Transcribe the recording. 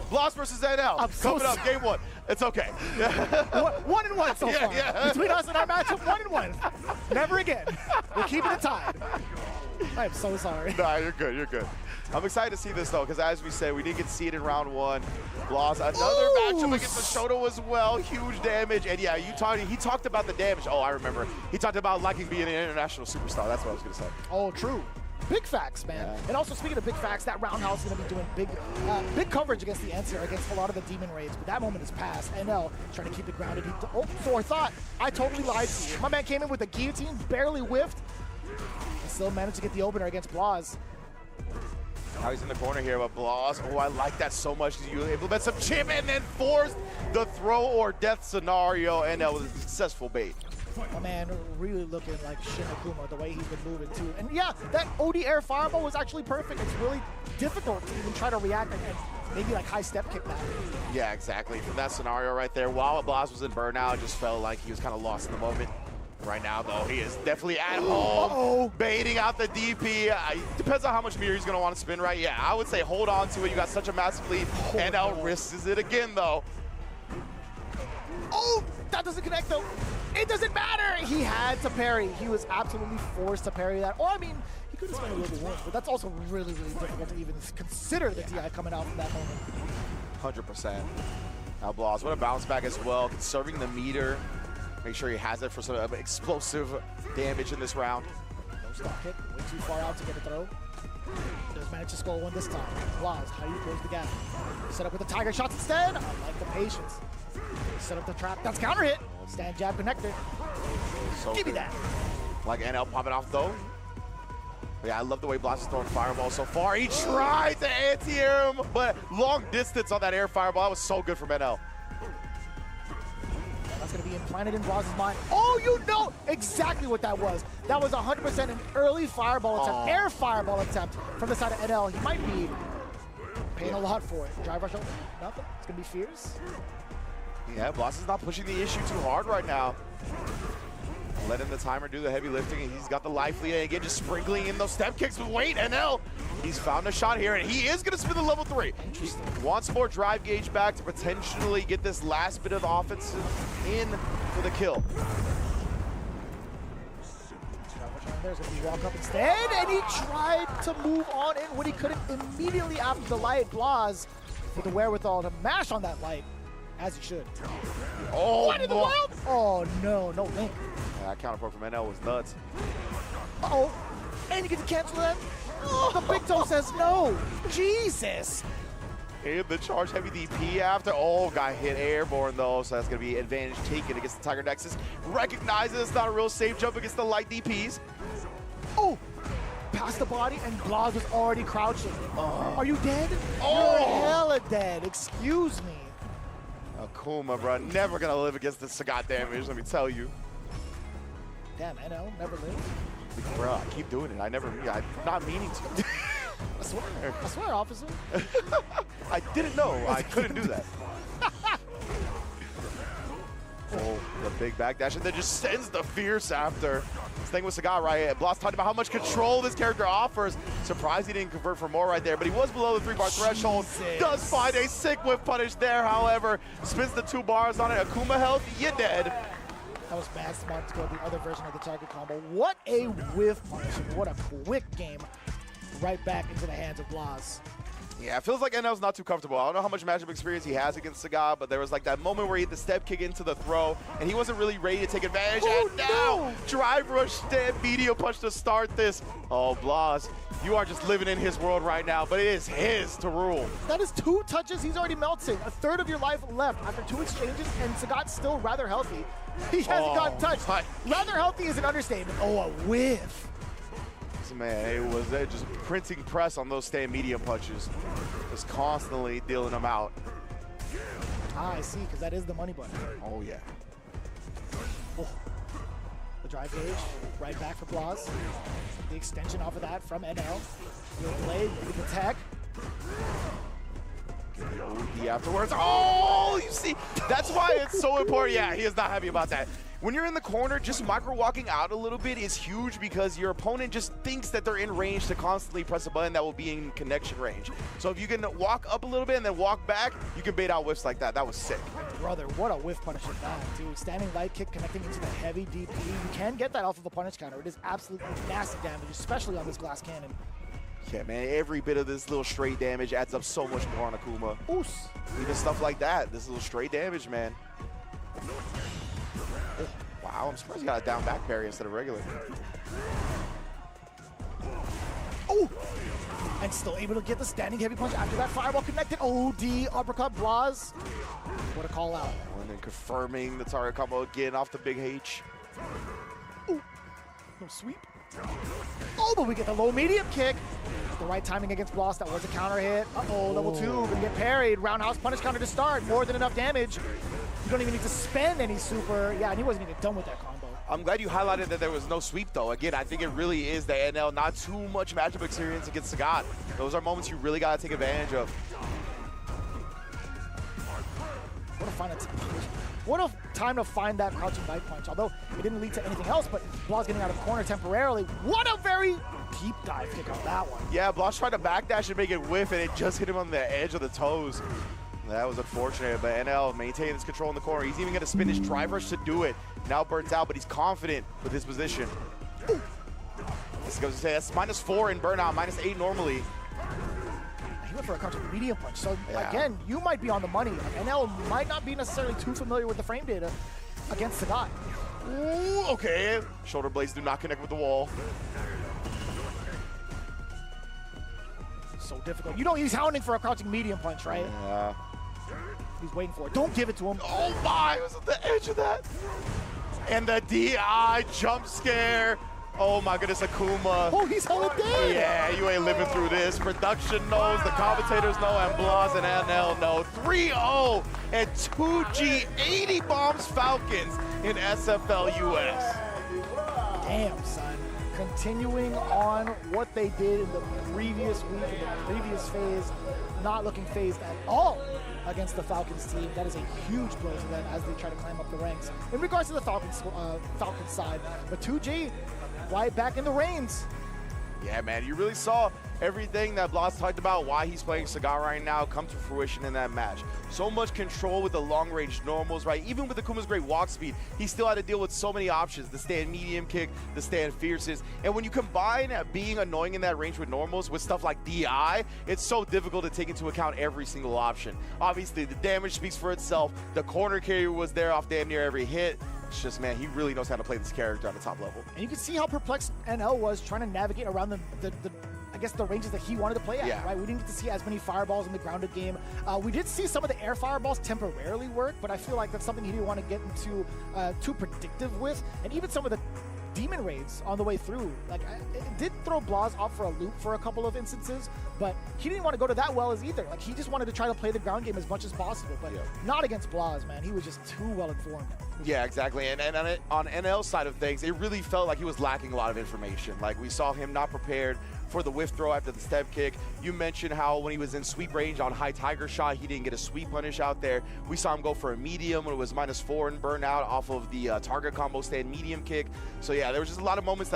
Blaz versus NL. Coming up, game one. It's okay. 1-1 so far. Yeah. Between us and our matchup, 1-1. Never again. We're keeping it tied. I'm so sorry. Nah, you're good. You're good. I'm excited to see this though, because as we said, we didn't get to see it in round one. Blaz, another matchup against the Shoto as well, huge damage. And yeah, he talked about the damage. Oh, I remember. He talked about liking being an international superstar. That's what I was gonna say. Oh, true. Big facts, man. Yeah. And also, speaking of big facts, that roundhouse is going to be doing big coverage against the Enter, against a lot of the Demon Raids. But that moment is past. NL trying to keep it grounded. So I thought, I totally lied to you. My man came in with a guillotine, barely whiffed, and still managed to get the opener against Blaz. Now he's in the corner here, but Blaz, oh, I like that so much. You implement some chip and then forced the throw or death scenario, and that was a successful bait. My man really looking like Shin Akuma, the way he's been moving too. And yeah, that OD air fireball was actually perfect. It's really difficult to even try to react and maybe like high step kick that. Yeah, exactly. From that scenario right there, while Blaz was in burnout, it just felt like he was kind of lost in the moment. Right now, though, he is definitely at home, baiting out the DP. Depends on how much meter he's going to want to spin, right? Yeah, I would say hold on to it. You got such a massive lead. And now risks it again, though. Oh, that doesn't connect, though. It doesn't matter. He had to parry. He was absolutely forced to parry that. Or, I mean, he could have spent a little bit more, but that's also really, really difficult to even consider the DI coming out from that moment. 100%. Now, Blaz, what a bounce back as well. Conserving the meter. Make sure he has it for some explosive damage in this round. No stock hit, way too far out to get a throw. Does manage to score one this time. Blaz, how do you close the gap? Set up with the Tiger shots instead. I like the patience. Set up the trap. That's counter hit. Stand jab connector. So Give me that. Like NL popping off though. But yeah, I love the way Blaz is throwing fireballs so far. He tried to anti-air him, but long distance on that air fireball. That was so good from NL. That's going to be implanted in Blaz's mind. Oh, you know exactly what that was. That was 100% an early fireball attempt, air fireball attempt from the side of NL. He might be paying a lot for it. Drive rush over, nothing. It's going to be fierce. Yeah, Blaz is not pushing the issue too hard right now. Letting the timer do the heavy lifting, and he's got the life lead, and again, just sprinkling in those step kicks with weight. NL, he's found a shot here, and he is going to spin the level 3. He wants more drive gauge back to potentially get this last bit of offense in for the kill. There's going to be walk up instead, and he tried to move on in when he couldn't immediately after the light. Blaz with the wherewithal to mash on that light, as he should. Oh, what in the world? Oh, no, no link. That counterpart from NL was nuts. Uh-oh, and you get to cancel that? Oh, the big toe says no. Jesus. And the charge heavy DP after. Oh, got hit airborne though, so that's going to be advantage taken against the Tiger Nexus. Recognizes it's not a real safe jump against the light DPs. Oh, past the body, and Blaz was already crouching. Are you dead? Oh. You're hella dead. Excuse me. Akuma, bro, never going to live against the Sagat damage, let me tell you. Damn, NL never lived. Bro, I keep doing it. I'm not meaning to. I swear, officer. I didn't know I couldn't do that. Oh, the big backdash, and then just sends the fierce after. This thing with Sagat, right? Blaz talked about how much control this character offers. Surprised he didn't convert for more right there, but he was below the 3-bar threshold. Does find a sick whip punish there, however. Spins the 2 bars on it. Akuma health, you're dead. That was bad smart to go the other version of the target combo. What a whiff punish, and what a quick game right back into the hands of Blaz. Yeah, it feels like NL's not too comfortable. I don't know how much matchup experience he has against Sagat, but there was like that moment where he hit the step kick into the throw, and he wasn't really ready to take advantage. Oh, and now, drive rush, medium punch to start this. Oh, Blaz, you are just living in his world right now, but it is his to rule. That is 2 touches, he's already melting. A third of your life left after 2 exchanges, and Sagat's still rather healthy. He hasn't gotten touched. Rather healthy is an understatement. Oh, a whiff. Man, it was just printing press on those stand medium punches. Just constantly dealing them out. Ah, I see, because that is the money button. Oh, yeah. Oh. The drive gauge, right back for Blaz. The extension off of that from NL. Good play, maybe the tag. The afterwards. Oh, you see, that's why it's so important. Yeah, he is not happy about that. when you're in the corner, just micro walking out a little bit is huge because your opponent just thinks that they're in range to constantly press a button that will be in connection range. So if you can walk up a little bit and then walk back, you can bait out whiffs like that. That was sick. Brother, what a whiff punish is that, dude. Standing light kick connecting into the heavy DP. You can get that off of a punish counter. It is absolutely nasty damage, especially on this glass cannon. Yeah, man, every bit of this little straight damage adds up so much more on Akuma. Oos. Even stuff like that, this little straight damage, man. Oh, wow, I'm surprised he got a down back parry instead of regular. Oh! And still able to get the standing heavy punch after that fireball connected. OD uppercut Blaz. What a call out. And then confirming the target combo again off the big H. Ooh. No sweep. Oh, but we get the low medium kick. The right timing against Blaz. That was a counter hit. Uh-oh, level 2. Gonna get parried. Roundhouse punish counter to start. More than enough damage. You don't even need to spend any super. Yeah, and he wasn't even done with that combo. I'm glad you highlighted that there was no sweep, though. Again, I think it really is the NL, not too much matchup experience against Sagat. Those are moments you really got to take advantage of. What a time to find that crouching light punch. Although it didn't lead to anything else, but Blaz getting out of corner temporarily. What a very deep dive kick on that one. Yeah, Blaz tried to backdash and make it whiff, and it just hit him on the edge of the toes. That was unfortunate, but NL maintaining his control in the corner. He's even going to spin his drive rush to do it. Now burnt out, but he's confident with his position. Ooh. This goes to say that's -4 in burnout, -8 normally. He went for a counter medium punch. So again, you might be on the money. NL might not be necessarily too familiar with the frame data against Sagat. Ooh, okay. Shoulder blades do not connect with the wall. So difficult. You know he's hounding for a crouching medium punch, right? Yeah. He's waiting for it. Don't give it to him. Oh my, it was at the edge of that. And the DI jump scare. Oh my goodness, Akuma. Oh, he's hella dead. Yeah, you ain't living through this. Production knows, the commentators know, and Blaz and NL know. 3-0 and 2G 80 bombs Falcons in SFL US. Damn, son. Continuing on what they did in the previous week, in the previous phase, not looking phased at all against the Falcons team. That is a huge blow to them as they try to climb up the ranks. In regards to the Falcons side, but 2G, right back in the reins. Yeah, man, you really saw everything that Blaz talked about, why he's playing Sagat right now, come to fruition in that match. So much control with the long-range normals, right? Even with Akuma's great walk speed, he still had to deal with so many options. The stand medium kick, the stand fierces. And when you combine being annoying in that range with normals with stuff like DI, it's so difficult to take into account every single option. Obviously, the damage speaks for itself. The corner carrier was there off damn near every hit. It's just, man, he really knows how to play this character at the top level. And you can see how perplexed NL was trying to navigate around the I guess the ranges that he wanted to play at, right? We didn't get to see as many fireballs in the grounded game. We did see some of the air fireballs temporarily work, but I feel like that's something he didn't want to get into too predictive with. And even some of the demon raids on the way through, like it did throw Blaz off for a loop for a couple of instances, but he didn't want to go to that well as either. Like he just wanted to try to play the ground game as much as possible, but not against Blaz, man. He was just too well informed. Yeah, exactly. And on NL's side of things, it really felt like he was lacking a lot of information. Like we saw him not prepared for the whiff throw after the step kick. You mentioned how when he was in sweep range on high tiger shot, he didn't get a sweep punish out there. We saw him go for a medium when it was -4 in burnout off of the target combo stand medium kick. So yeah, there was just a lot of moments that